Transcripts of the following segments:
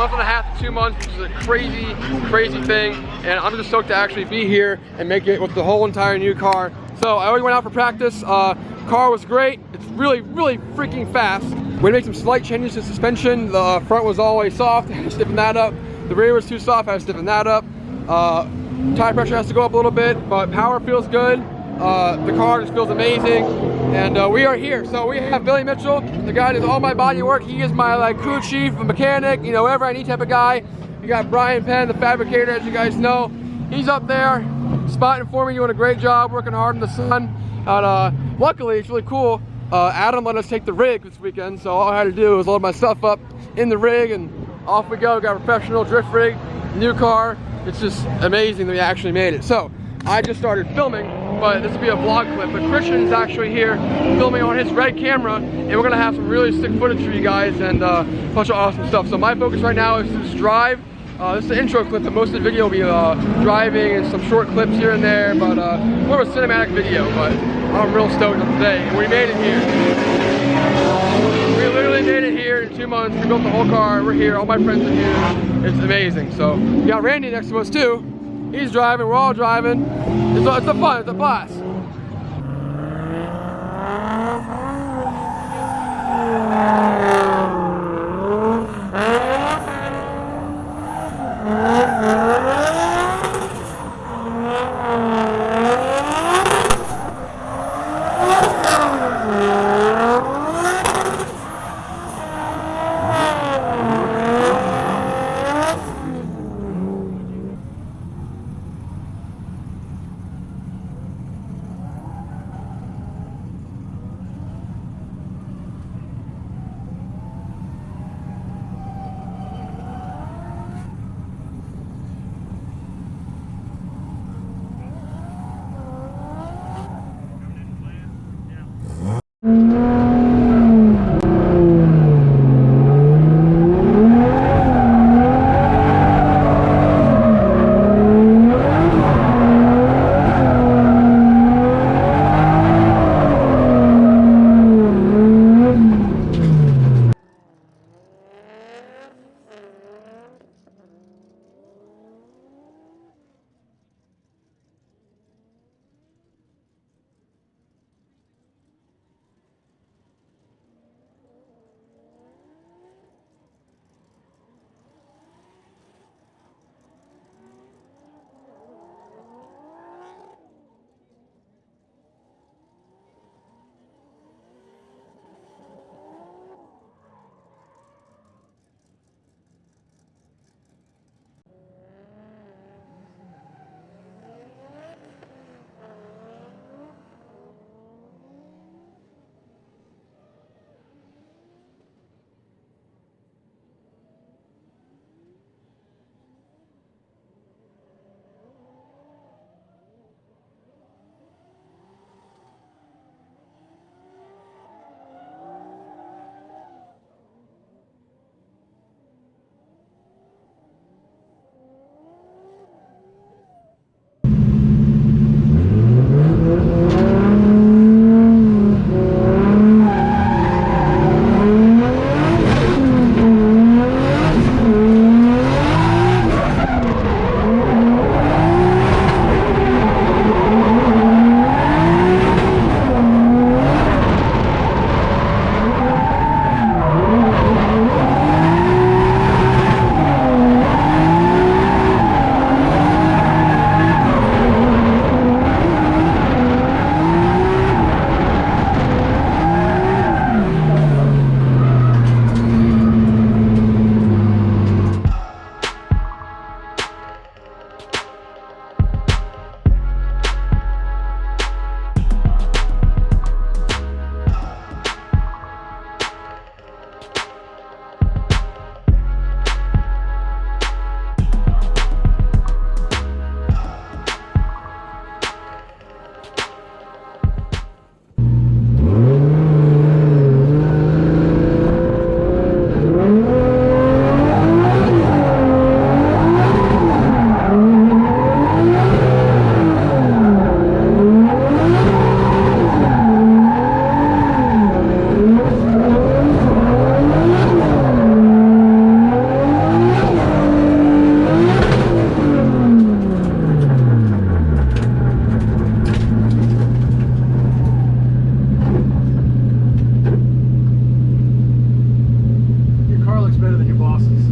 month and a half to 2 months, which is a crazy, crazy thing. And I'm just stoked to actually be here and make it with the whole entire new car. So I already went out for practice. Car was great. It's really, really freaking fast. We made some slight changes to suspension. The front was always soft, I had to stiffen that up. The rear was too soft, I had to stiffen that up. Tire pressure has to go up a little bit, but power feels good. The car just feels amazing. And we are here. So we have Billy Mitchell, the guy that does all my body work. He is my like crew chief, mechanic, you know, whatever I need type of guy. You got Brian Penn, the fabricator, as you guys know. He's up there spotting for me, doing a great job, working hard in the sun. And luckily, it's really cool. Adam let us take the rig this weekend, so all I had to do was load my stuff up in the rig and off we go. Got a professional drift rig, new car. It's just amazing that we actually made it. So I just started filming, but this will be a vlog clip. But Christian's actually here filming on his red camera, and we're gonna have some really sick footage for you guys and a bunch of awesome stuff. So my focus right now is to just drive. This is the intro clip, but most of the video will be driving and some short clips here and there, but more of a cinematic video. But I'm real stoked on today, and we made it here. We literally made it here in 2 months. We built the whole car. We're here. All my friends are here. It's amazing. So we got Randy next to us too. He's driving. We're all driving. It's a fun. It's a blast.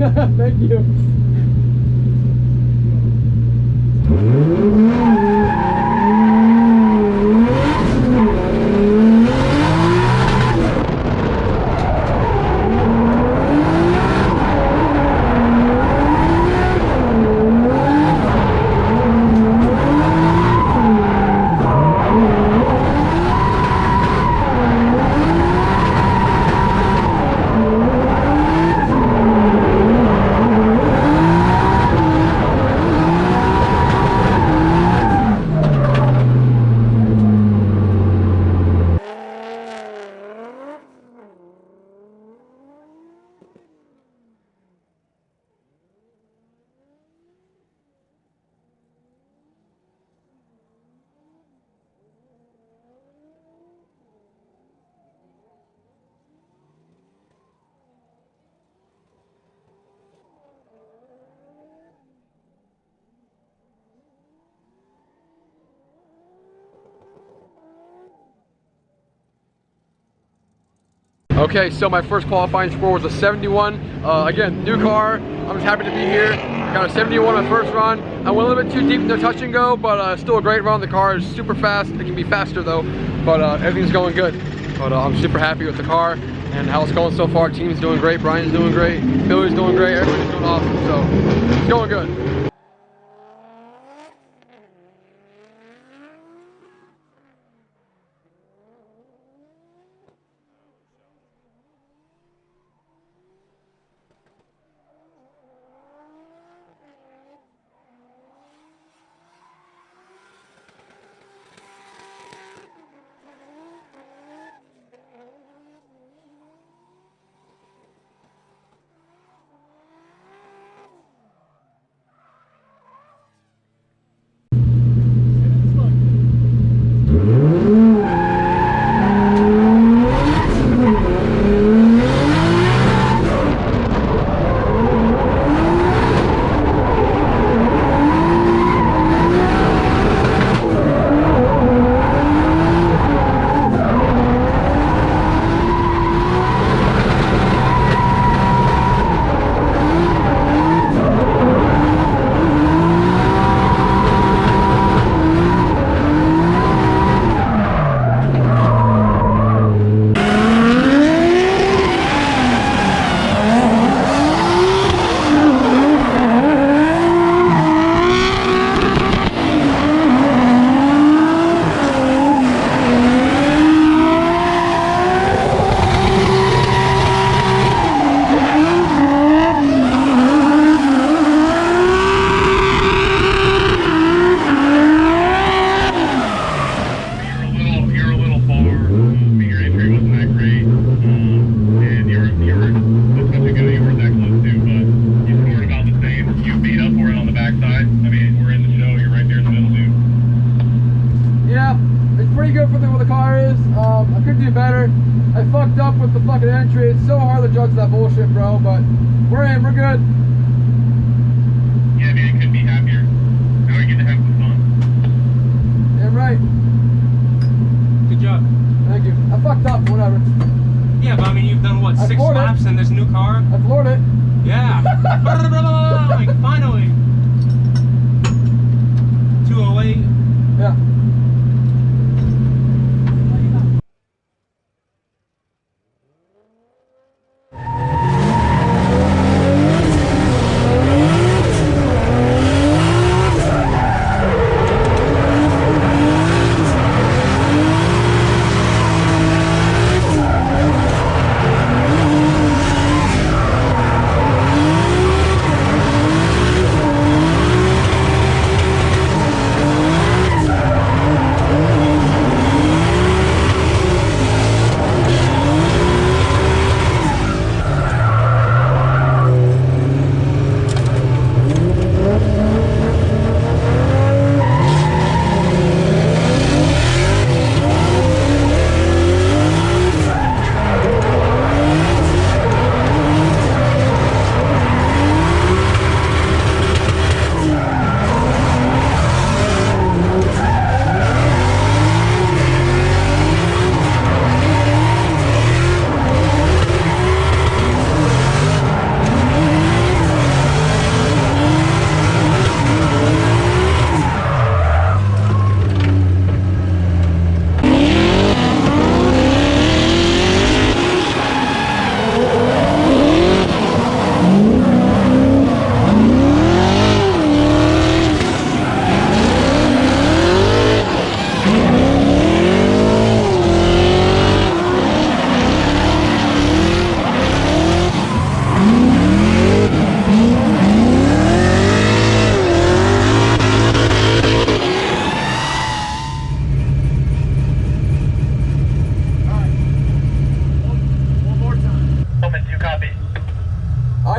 Thank you. Okay, so my first qualifying score was a 71. Again, new car. I'm just happy to be here. Got a 71 on my first run. I went a little bit too deep in the touch and go, but still a great run. The car is super fast. It can be faster though, but everything's going good. But I'm super happy with the car and how it's going so far. Team's doing great. Brian's doing great. Billy's doing great. Everybody's doing awesome. So it's going good. I could do better. I fucked up with the fucking entry. It's so hard to judge that bullshit, bro, but we're in, we're good. Yeah, man, couldn't be happier. Now we get to have some fun. Damn right. Good job. Thank you. I fucked up, whatever. Yeah, but I mean, you've done what, 6 laps in this new car? I floored it. Yeah. Like, finally. 208. Yeah.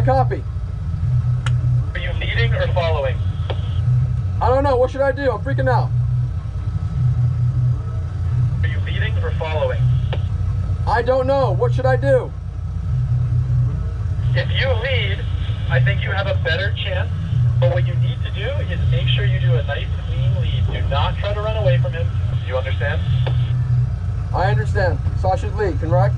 I copy. Are you leading or following? I don't know. What should I do? I'm freaking out. Are you leading or following? I don't know. What should I do? If you lead, I think you have a better chance. But what you need to do is make sure you do a nice clean lead. Do not try to run away from him. Do you understand? I understand. So I should lead, correct?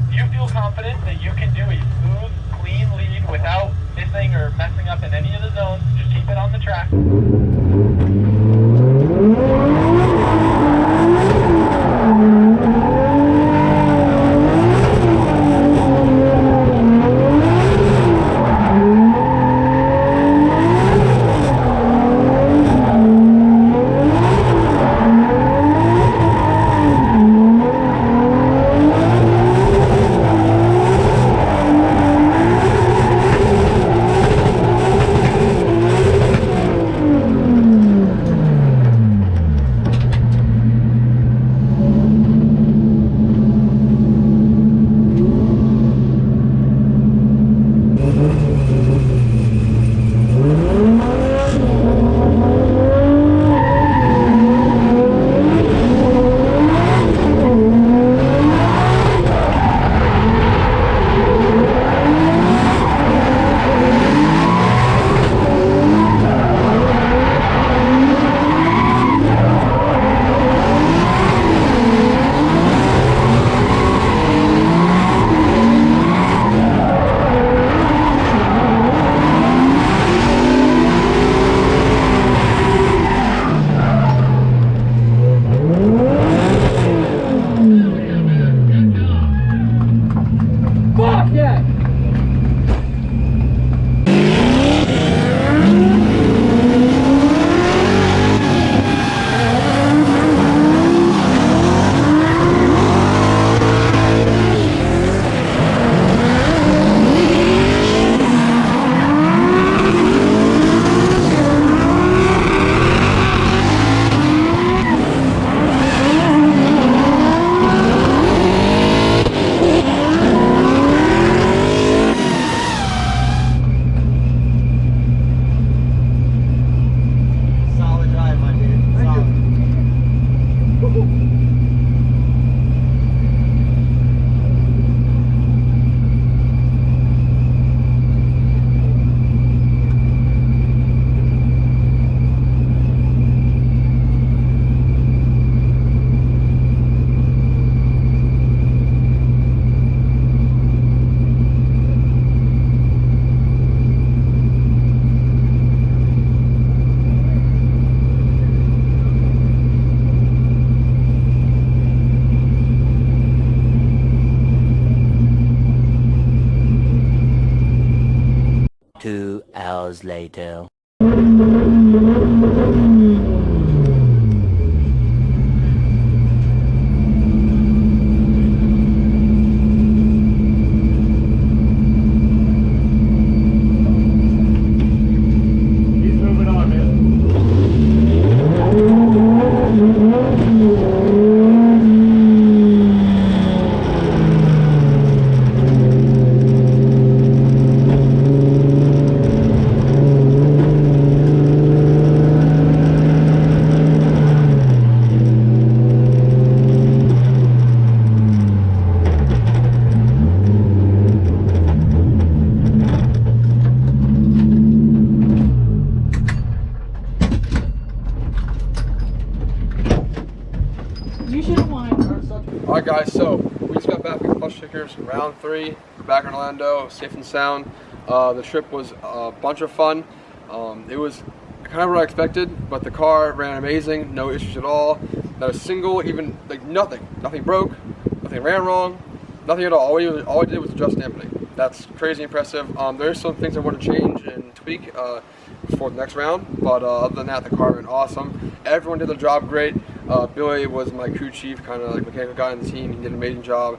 Do you feel confident that you can do a smooth, clean lead without missing or messing up in any of the zones? Just keep it on the track. Hours later. Alright guys, so we just got back from Klutch Stickers, round 3. We're back in Orlando, safe and sound. The trip was a bunch of fun. It was kind of what I expected, but the car ran amazing, no issues at all. Not a single, even like nothing broke, nothing ran wrong, nothing at all. All I did was adjust damping. That's crazy impressive. There's some things I want to change and tweak for the next round, but other than that, the car ran awesome. Everyone did their job great. Billy was my crew chief, kind of like mechanical guy on the team. He did an amazing job.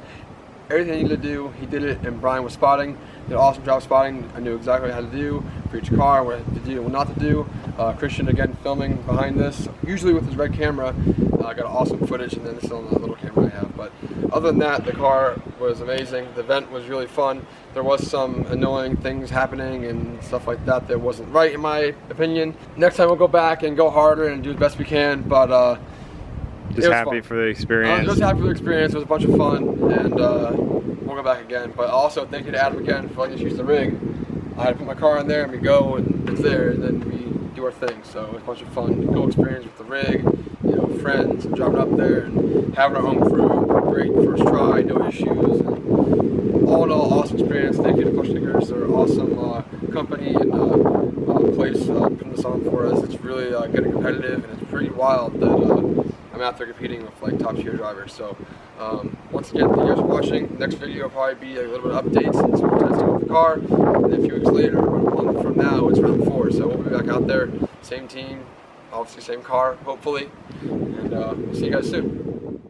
everything I needed to do, he did it, and Brian was spotting. Did an awesome job spotting. I knew exactly what I had to do for each car, what to do and what not to do. Christian, again, filming behind this, usually with his red camera. I got awesome footage, and then this is on the little camera I have. But other than that, the car was amazing. The event was really fun. There was some annoying things happening and stuff like that that wasn't right, in my opinion. Next time we'll go back and go harder and do the best we can, but just happy for the experience. Just happy for the experience. It was a bunch of fun, and we'll go back again. But also, thank you to Adam again for letting us use the rig. I had to put my car in there, and we go, and it's there, and then we do our thing. So it was a bunch of fun. Cool experience with the rig, you know, friends, and driving up there, and having our own crew. Great first try, no issues. And all in all, awesome experience. Thank you to Klutch. They're an awesome company and place putting this on for us. It's really getting competitive, and it's pretty wild that I'm out there competing with like top tier drivers. So once again, thank you guys for watching. Next video will probably be a little bit of updates and some testing with the car. And then a few weeks later, a month from now, it's round 4. So we'll be back out there, same team, obviously same car, hopefully. And we'll see you guys soon.